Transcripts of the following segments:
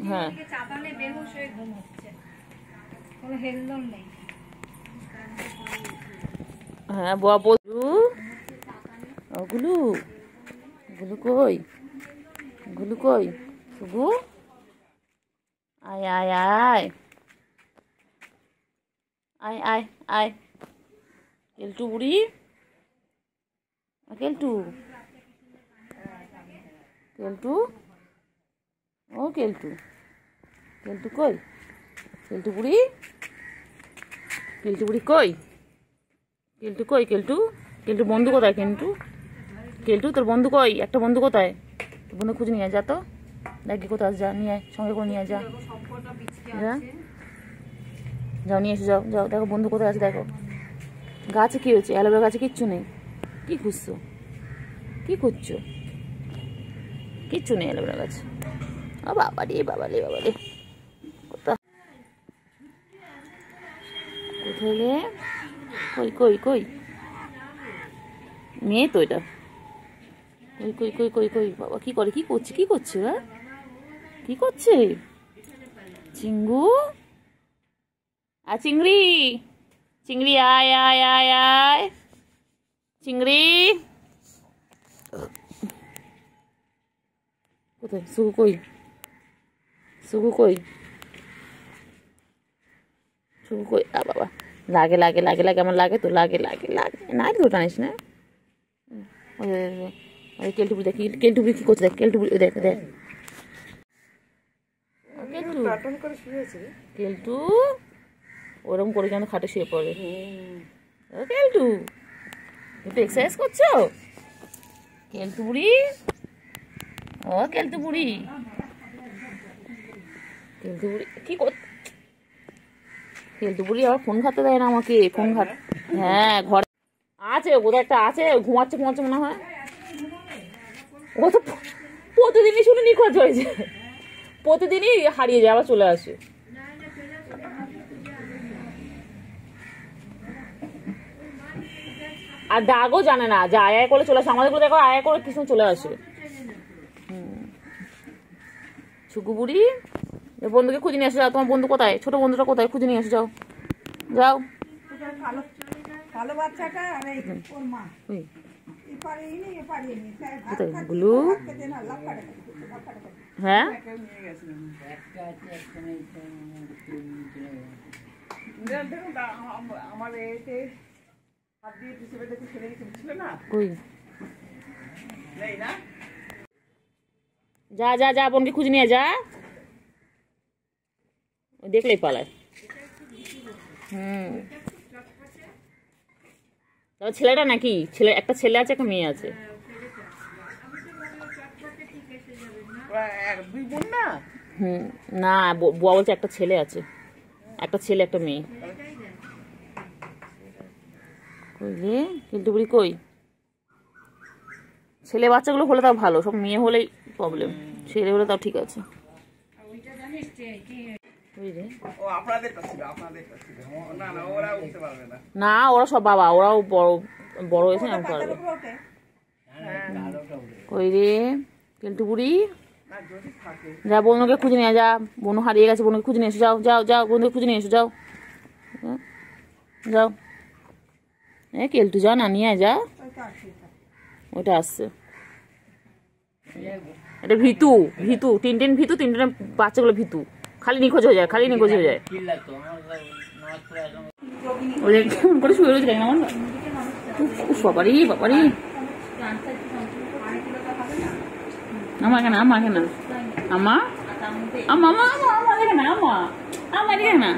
হ্যাঁ হ্যাঁ বলু গুলু গুলু কই গুলু কই শুগু আয় আয় আয় আয় আয় আয় কেলটু বুড়ি কেলটু কেলটু ও কেলটু কেলটু কই কেলটু বুড়ি কই কেলটু কই কেলটু কেলটু বন্ধু কোথায় কেলটু কেলটু তোর বন্ধু কই একটা বন্ধু কোথায় বন্ধু খুঁজে নিয়ে যা তো দেখি কোথায় যা নিয়ে সঙ্গে করে নিয়ে যা যা যাও নিয়ে এসে যাও যাও দেখো বন্ধু কোথায় আছে দেখো গাছে কি হয়েছে অ্যালোভেরা গাছে কিচ্ছু নেই কি খুঁজছো কি খুঁজছো কিচ্ছু নেই অ্যালোভেরা গাছে ও বাবা রে কোথায় রে কই কই কই মেয়ে তো এটা কই কই কই কই কই বাবা কি করে কি করছে হ্যাঁ কি করছে চিঙ্গু আর চিংড়ি চিংড়ি আয় আয় আয় আয় চিংড়ি কোথায় সুগু কই সুগু কই সুগু কই আ বাবা লাগে লাগে লাগে লাগে আমার লাগে তো লাগে লাগে লাগে না তো টানিস না ওই কেলটুবুড়ি দেখি কেলটুবুড়ি কি করছে দেখ কেলটুবুড়ি দেখ দেখ কেলটু ওরকম করে যেন খাটে শুয়ে পড়ে ও কেলটু একটু এক্সারসাইজ করছো কেলটু বুড়ি ও কেলটু বুড়ি কি কর কেলটু বুড়ি আবার ফোন খাতে দেয় না আমাকে ফোন খাট হ্যাঁ ঘর আছে কোথাও একটা আছে ঘুমাচ্ছে মনে হয় ও তো প্রতিদিনই শুনে নিখোঁজ হয়েছে প্রতিদিনই হারিয়ে যায় আবার চলে আসে আর ডাকও জানে না যে আয়া করে চলে আসে আমাদের দেখো আয়া করে কিছু চলে আসে ছুকু বুড়ি বন্ধুকে খুঁজে নিয়ে আসে যাও তোমার বন্ধু কোথায় ছোট বন্ধুটা কোথায় খুঁজে নিয়ে আসে যাও যাও গুলু হ্যাঁ যা যা যা বোনকে খুঁজে নিয়ে যা দেখলেই পালায় ছেলেটা নাকি ছেলে একটা ছেলে আছে একটা মেয়ে আছে না বুয়া বলছে একটা ছেলে আছে একটা ছেলে একটা মেয়ে কই রে কিন্তু বুড়ি কই ছেলে বাচ্চাগুলো হলে তাও ভালো সব মেয়ে হলেই প্রবলেম ছেলে হলে তাও ঠিক আছে না ওরা সব বাবা ওরাও বড় বড় হয়েছে না পারবে কই রে কিন্তু বুড়ি যা বনুকে খুঁজে নিয়ে যা বনু হারিয়ে গেছে বনুকে খুঁজে নিয়ে এসো যাও যাও যাও বনুকে খুঁজে নিয়ে এসো যাও যাও কেলটু যা না নিয়ে যা ওটা আসছে এটা ভিতু ভিতু তিনটেন ভিতু তিনটেন বাচ্চাগুলো ভিতু খালি নিখোঁজ হয়ে যায় খালি নিখোঁজ হয়ে যায় ওদের কেমন করে শুয়ে রয়েছে কেমন বাবারি বাবারি আমা কেন আমা কেন আমা আমা আমা আমা দেখে না আমা আমা দেখে না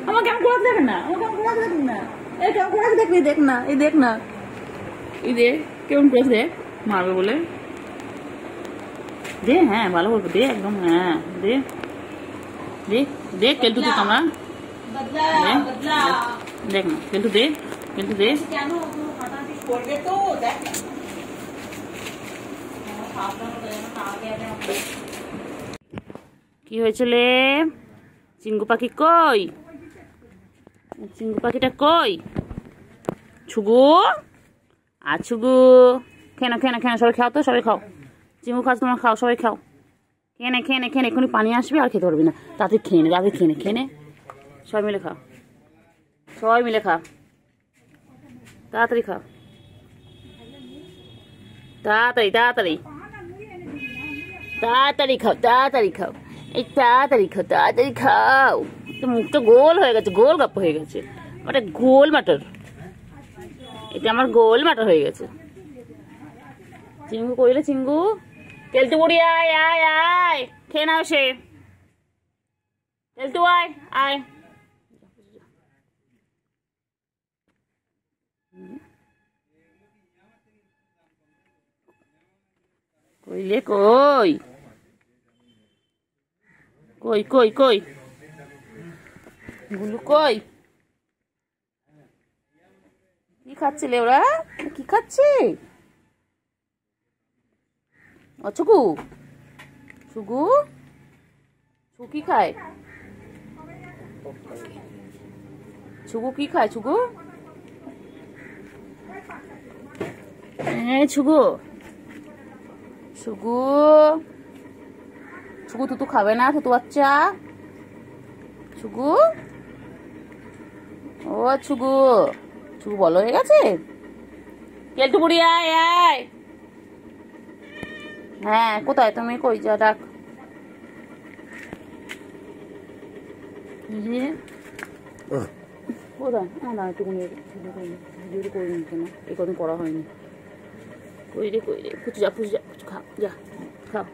আমার কেমন করে দেখে না আমার কেমন করে দেখে না এই কেমন করে দেখবি দেখ না এই দেখ না এই দেখ কেমন করে দেখ মারবে বলে দে হ্যাঁ ভালো বলবো দে একদম হ্যাঁ দে দেখ দেখ কেলটু তো তোমরা দেখ না কেলটু দে কেলটু দে কি হয়েছিল চিঙ্গু পাখি কই চিঙ্গু পাখিটা কই ছুগু আর ছুগু খেনা খেনা খেনা সবাই খাও তো সবাই খাও চিঙ্গু খাও তোমরা খাও সবাই খাও খেয়ে নে খেয়ে নে খেয়ে নে, এক্ষুনি পানি আসবে আর খেতে পারবি না। তাড়াতাড়ি খেয়ে নে, তাড়াতাড়ি খেয়ে নে, খেয়ে নে, সবাই মিলে খা, সবাই মিলে খা, তাড়াতাড়ি খা, তাড়াতাড়ি তাড়াতাড়ি তাড়াতাড়ি খাও, তাড়াতাড়ি খাও, এই তাড়াতাড়ি খাও, তাড়াতাড়ি খাও। তো মুখটা গোল হয়ে গেছে, গোল গাপ্প হয়ে গেছে, ওটা গোল মাটার, এটা আমার গোল মাটার হয়ে গেছে। চিঙ্গু কইলে চিঙ্গু, তেলটু বুড়ি আয় আয় আয়, খেয়ে নাও সে, তেলটু আয় আয়। কইলে কই, কই কই কই, গুলু কই, কি খাচ্ছিলে ওরা, কি খাচ্ছে? ও ছুকু, ছুকু, ছুকু কি খায়, ছুকু কি খায়, ছুকু, ছুকু, ছুকু, ছুকু তুতু খাবে না, তুতু বাচ্চা, ছুকু, ও ছুকু, ছুকু বলো হয়ে গেছে, কেলটু বুড়ি আয় আয়। হ্যাঁ কোথায় তুমি, কই যা ডাক, কোথায় না একটুখানি ভিডিওটা করে নিতে না, এই কদিন করা হয়নি। কই রে কই রে, পুচু যা পুচু যা, পুচু খাও যা, খাও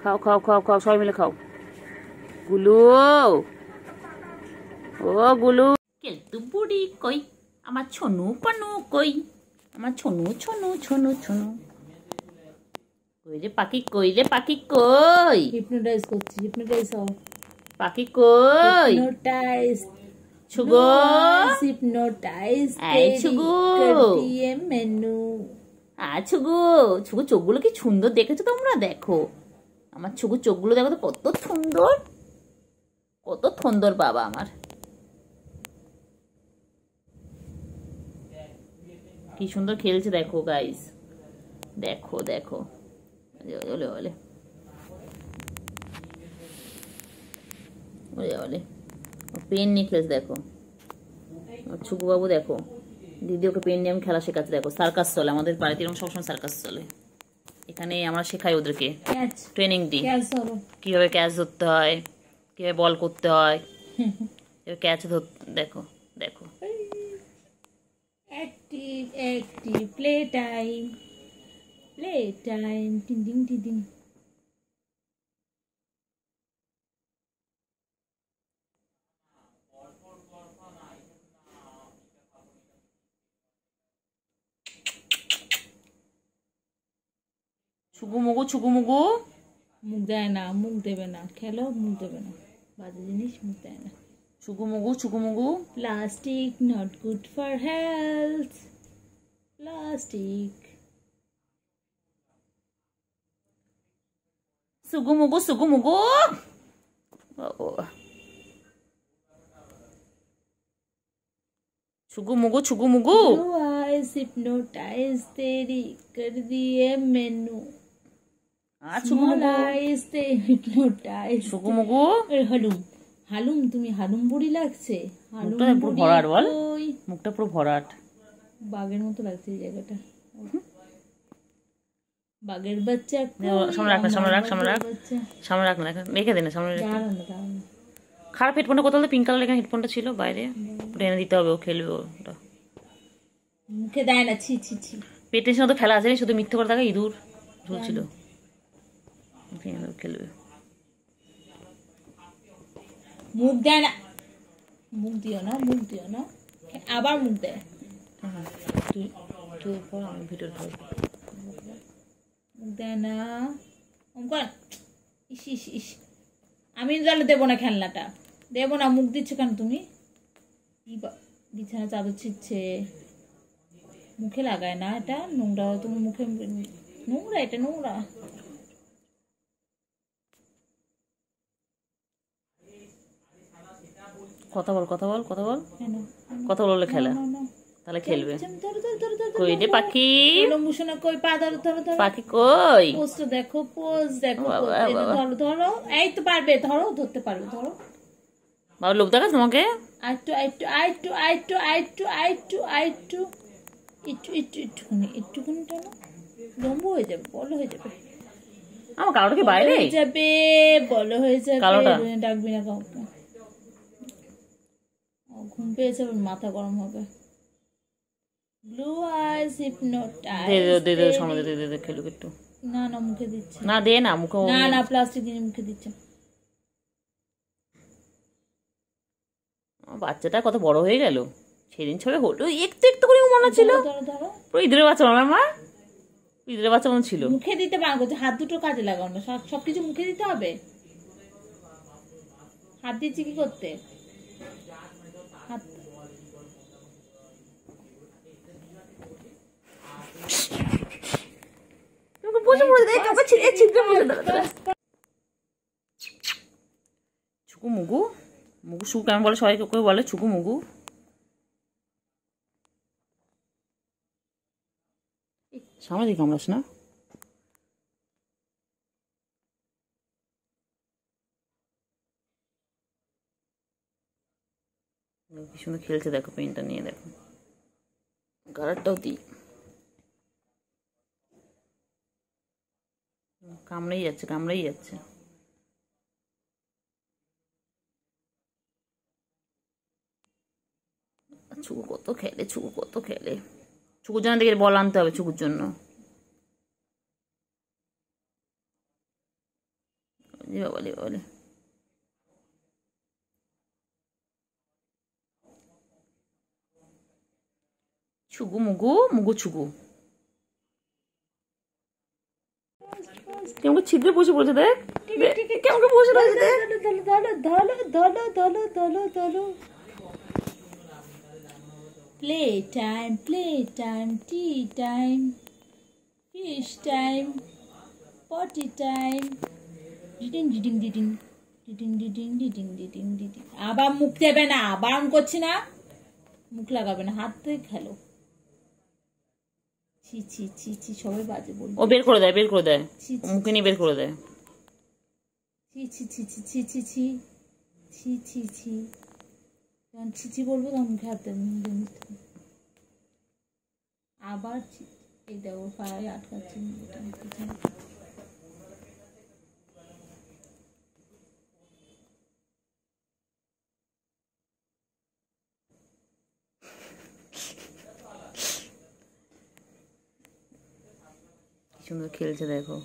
খাও খাও খাও খাও, সবাই মিলে খাও। গুলু, ও গুলু, কেলটু বুড়ি কই, আমার ছনু পানু কই, আমার ছনু ছনু ছনু ছনু, কই রে পাখি, কই রে পাখি কই, হিপনোটাইজ করছি, হিপনোটাইজ হও, পাখি কই, হিপনোটাইজ, ছুগো, হিপনোটাইজ এই ছুগু, দিয়ে মেনু, ছুগু, ছুগু চোখগুলো কি সুন্দর দেখেছো তোমরা, দেখো আমার ছুগু চোখগুলো দেখো তো কত সুন্দর, কত সুন্দর বাবা আমার, কি সুন্দর খেলছে দেখো গাইস, দেখো দেখো, ওলে ওলে ওলে ওলে, পেন নিয়ে খেলছে দেখো, ছুকু বাবু দেখো, দিদি ওকে পেন নিয়ে আমি খেলা শেখাচ্ছে, দেখো সার্কাস চলে আমাদের বাড়িতে, এরকম সবসময় সার্কাস চলে, এখানে আমরা শেখাই ওদেরকে, ট্রেনিং দিই কিভাবে ক্যাচ ধরতে হয়, কিভাবে বল করতে হয়, ক্যাচ ধর, দেখো দেখো, active active, play time, play time, টিং টিং টিং টিং। ছুগু মুগু ছুগু মুগু, মুখ দেয় না, মুখ দেবে না, খেলো মুখ দেবে না, বাজে জিনিস মুখ দেয় না। ছুগু মুগু ছুগু মুগু, plastic not good for health, plastic, সুগু মুগু সুগু মুগু, छुगु मुगु छुगु मुगु, हिप्नोटाइज तेरी कर दिए मैनू, छुगु मुगु, हिप्नोटाइज छुगु मुगु, हालुम हालुम, তুমি হালুম বুড়ি লাগছে, মুখটা পুরো ভরাট বল, মুখটা পুরো ভরাট, বাঘের মতো লাগছে এই জায়গাটা, বাঘের বাচ্চা, সামনে রাখ না, সামনে রাখ, সামনে রাখ, সামনে রাখ না, রেখে দে না, সামনে রেখে, খারাপ হেডফোনটা কোথাও পিঙ্ক কালার এখানে হেডফোনটা ছিল বাইরে, ওটা এনে দিতে হবে, ও খেলবে ওটা, মুখে দেয় না, ছি ছি ছি, পেটের সাথে খেলা আছে, শুধু মিথ্যে করে থাকে, ইঁদুর ঝুলছিল, খেলবে, মুখ দেয় না, মুখ দিও না, মুখ দিও না, আবার মুখ দেয়, তুই তুই পর আমি ভিডিও ধর, মুখ দেয় না, অঙ্কন, ইস ইস ইস, আমি তাহলে দেবো না খেলনাটা, দেবো না, মুখ দিচ্ছ কেন তুমি, বিছানা চাদর ছিচ্ছে, মুখে লাগায় না, এটা নোংরা, তুমি মুখে নোংরা, এটা নোংরা, কথা বল কথা বল কথা বল, কেন কথা বললে খেলা, তাহলে খেলবে। ধরো ধরো ধরো ধরো কই রে পাখি, লম্বুসোনা কই, পা ধরো ধরো ধরো, পাখি কই? পোস্ট দেখো, পোজ দেখো, বাবা, pose। এই যে বাবা। ধরো ধরো, এই তো পারবে, ধরো, ধরতে পারবে, ধরো। বাবা লোক দেখা তোমাকে। আইটু আইটু আইটু আইটু আইটু আইটু আইটু একটু একটু একটুখানি একটুখানি টানো, লম্বু হয়ে যাবে, বড় হয়ে যাবে। আমার কালোটা কি বাইরে? হয়ে যাবে, বড় হয়ে যাবে। কালোটা? ডাকবি না কাউকে। ঘুম পেয়েছে, মাথা গরম হবে। ব্লু আইস হিপনোটাইজ। দে দে সামনে দে দে খেলুক একটু। না না, মুখে দিচ্ছে না দে না মুখে। না না, প্লাস্টিক দিয়ে মুখে দিচ্ছে। বাচ্চাটা কত বড় হয়ে গেল, সেদিন ছবে হলো একটু একটু করে মনে ছিল। ধরো ধরো, পুরো ইঁদুরের বাচ্চা আমার মা, ইঁদুরের বাচ্চা মনে ছিল। মুখে দিতে পারো করছে, হাত দুটো কাজে লাগাও না, সবকিছু মুখে দিতে হবে। হাত দিচ্ছি কি করতে? হাত ছুকু মুগু, মুগু সুক কেমন বলে, সবাই কেউ বলে ছুকু মুগু। সামনে দিকে কামড়াস না। কি সুন্দর খেলছে দেখো, পেনটা নিয়ে দেখো, গাড়ারটাও দিই। কামড়েই যাচ্ছে, কামড়েই যাচ্ছে। ছুকু কত খেলে, ছুকু কত খেলে। ছুকুর জন্য দেখে বল আনতে হবে, ছুকুর জন্য। বাবালে বাবালে, ছুকু মুগু, মুগু ছুকু কেমন ছিদ্রে বসে পড়েছে, দেখ কেমন বসে রয়েছে দেখ। ধরো ধরো ধরো ধরো ধরো ধরো। Play time, play time, tea time, fish time, পটি টাইম। ডিডিং ডিডিং ডিডিং ডিডিং ডিডিং ডিডিং ডিডিং ডিডিং। আবার মুখ দেবে না, বারণ করছি না, মুখ লাগাবে না, হাত থেকে খেলো। ছি ছি ছি ছি, সবাই বাজে বলবে। ও বের করে দেয়, বের করে দেয়, মুখে নিয়ে বের করে দেয়। ছি ছি ছি ছি ছি ছি ছি ছি ছি ছি। যখন ছি ছি বলবো তখন মুখে হাত দেবে, আবার এই দেখো পায়ে আটকাচ্ছে। সুন্দর খেলছে দেখো।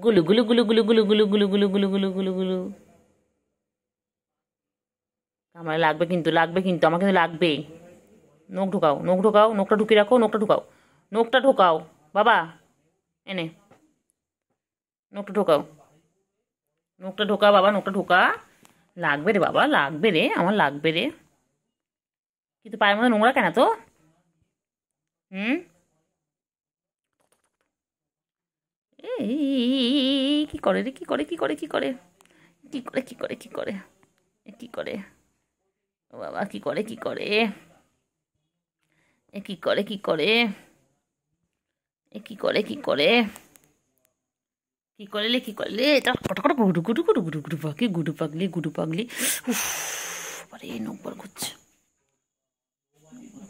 গুলু গুলু গুলু গুলু গুলু গুলু গুলু গুলু গুলু গুলু গুলু গুলু। আমার লাগবে কিন্তু, লাগবে কিন্তু, আমার কিন্তু লাগবে। নখ ঢোকাও, নখ ঢোকাও, নখটা ঢুকিয়ে রাখো, নখটা ঢোকাও, নখটা ঢোকাও বাবা, এনে নখটা ঢোকাও, নখটা ঢোকা বাবা, নখটা ঢোকা। লাগবে রে বাবা, লাগবে রে, আমার লাগবে রে। কিন্তু পায়ের মধ্যে নোংরা কেন তো? কি করে রে, কি করে, কি করে, কি করে, কি করে, কি করে, কি করে, কি করে, ও বাবা কি করে, কি করে, এ কি করে, কি করে, এ কি করে, কি করে, কি করলে, কি করলে, এটা কটা গুডু গুডু গুডু গুডু গুডু পাখি, গুডু পাগলি, গুডু পাগলি। উফ আরে নকবার করছে,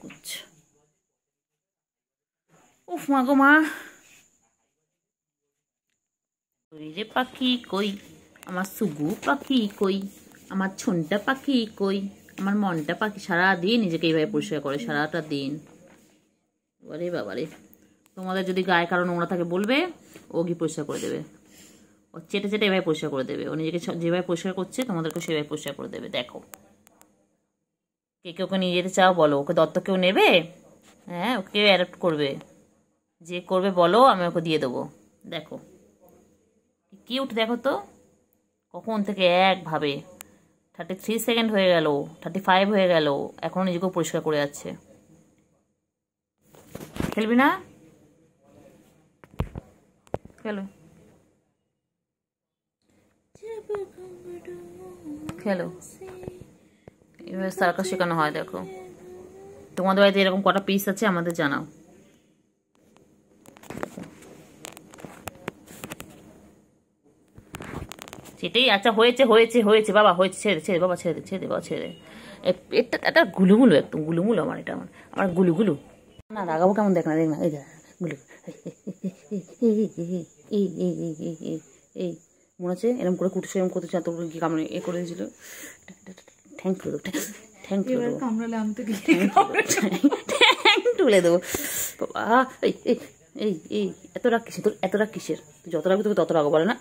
করছে। উফ মা গো মা। কই রে পাখি কই, আমার সুগু পাখি কই, আমার ছুনটা পাখি কই, আমার মনটা পাখি। সারাদিন নিজেকে এইভাবে পরিষ্কার করে, সারাটা দিন। বাবারে বাবারে, তোমাদের যদি গায়ে কারো নোংরা থাকে বলবে, ও গিয়ে পরিষ্কার করে দেবে। ও চেটে চেটে এভাবে পরিষ্কার করে দেবে। ও নিজেকে যেভাবে পরিষ্কার করছে তোমাদেরকে সেভাবে পরিষ্কার করে দেবে। দেখো, কে কে ওকে নিয়ে যেতে চাও বলো, ওকে দত্ত কেউ নেবে? হ্যাঁ, ওকে অ্যাডপ্ট করবে, যে করবে বলো, আমি ওকে দিয়ে দেবো। দেখো কিউট, দেখো তো কখন থেকে একভাবে 33 সেকেন্ড হয়ে গেল, 35 হয়ে গেল, এখনো নিজেকেও পরিষ্কার করে যাচ্ছে। খেলবি না? খেলো, খেলো, এভাবে সার্কাস শেখানো হয় দেখো। তোমাদের বাড়িতে এরকম কটা পিস আছে আমাদের জানাও। সেটাই, আচ্ছা হয়েছে হয়েছে হয়েছে বাবা, হয়েছে, ছেড়ে ছেড়ে বাবা, ছেড়ে দে ছেড়ে দে বাবা, ছেড়ে দে। এটা এটা গুলুগুলু, একদম গুলুগুলু আমার, এটা আমার গুলুগুলু। না রাগাবো কেমন, দেখ না দেখ না, এই দেখ গুলু, এই মনে হচ্ছে এরকম করে কুটে এরকম করতে চায়, তোর কি কামড়ে এ করে দিয়েছিল। Thank you, thank you, thank তুলে দেবো বাবা। এই এই এই এই এত রাগ কিসের তোর, এত রাগ কিসের? তুই যত রাখবি তোকে তত রাগো, বলে না?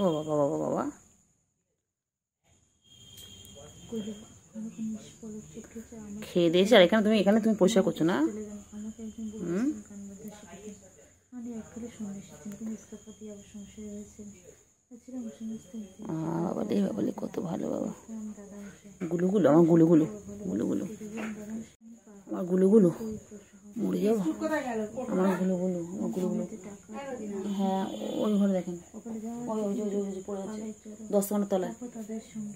ও বাবা বাবা বাবা, খেয়ে দিয়েছি। আর এখানে তুমি পরিষ্কার করছো না? বাবা কত ভালো বাবা। গুলুগুলো আমার, গুলুগুলো গুলুগুলো আমার, গুলুগুলো মরে যাবো আমার, গুলুগুলো আমার, গুলুগুলো। হ্যাঁ ওই ঘরে দেখেন, ওই ওই ওই ওই পড়ে আছে 10 খানার তলায়,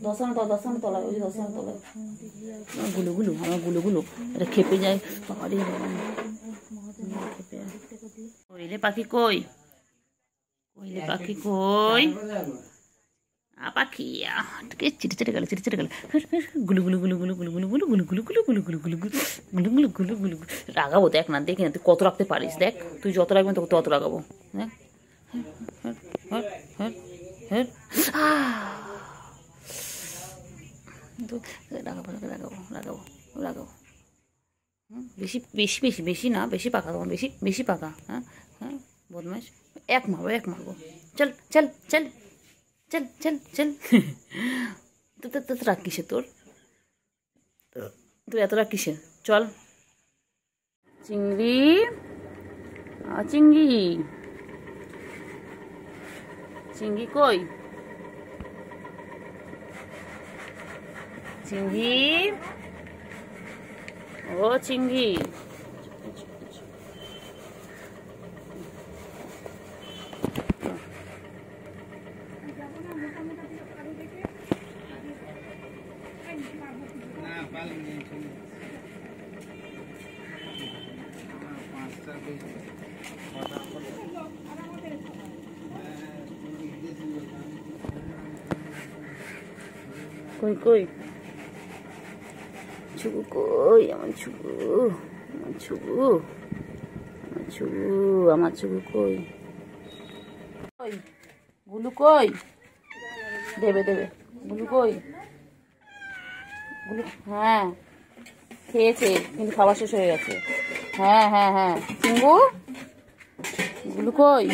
10 খানার তলায়, 10 খানার তলায়, ওই যে 10 খানার তলায় আমার, গুলুগুলো আমার, গুলুগুলো। এটা খেপে যায় বাবারে, খেপে যায়। কইলে পাখি কই, কইলে পাখি কই, পাখি চিটে চিটে গেল, চিটে চিটে গেল। গুলু গুলু গুলু গুলু গুলু গুলু গুলু গুলু গুলু গুলু গুলু গুলু গুলু গুলু গুলু গুলু গুলু। রাগাবো দেখ না, দেখি না তুই কত রাখতে পারিস, দেখ তুই যত রাখবেন তোকে তত রাগাবো। হ্যাঁ রাগাবো রাগাবো রাগাবো রাগাবো। বেশি বেশি বেশি বেশি না, বেশি পাকা তোমার, বেশি বেশি পাকা। হ্যাঁ হ্যাঁ বদমাইশ, এক মারবো এক মারবো। চল চল চল চল চল চল। তো রাগ কিসে তোর, তুই এত রাগ কিসে? চল চিংড়ি, চিংড়ি, চিংড়ি কই, চিংড়ি, ও চিংড়ি। কই কই ছুবু, কই আমার ছুবু, আমার ছুবু, আমার ছুবু, আমার ছুবু কই, কই গুলু কই, দেবে দেবে গুলু কই, গুলু। হ্যাঁ খেয়েছে কিন্তু খাবার শেষ হয়ে গেছে। হ্যাঁ হ্যাঁ হ্যাঁ চিঙ্গু, গুলু কই।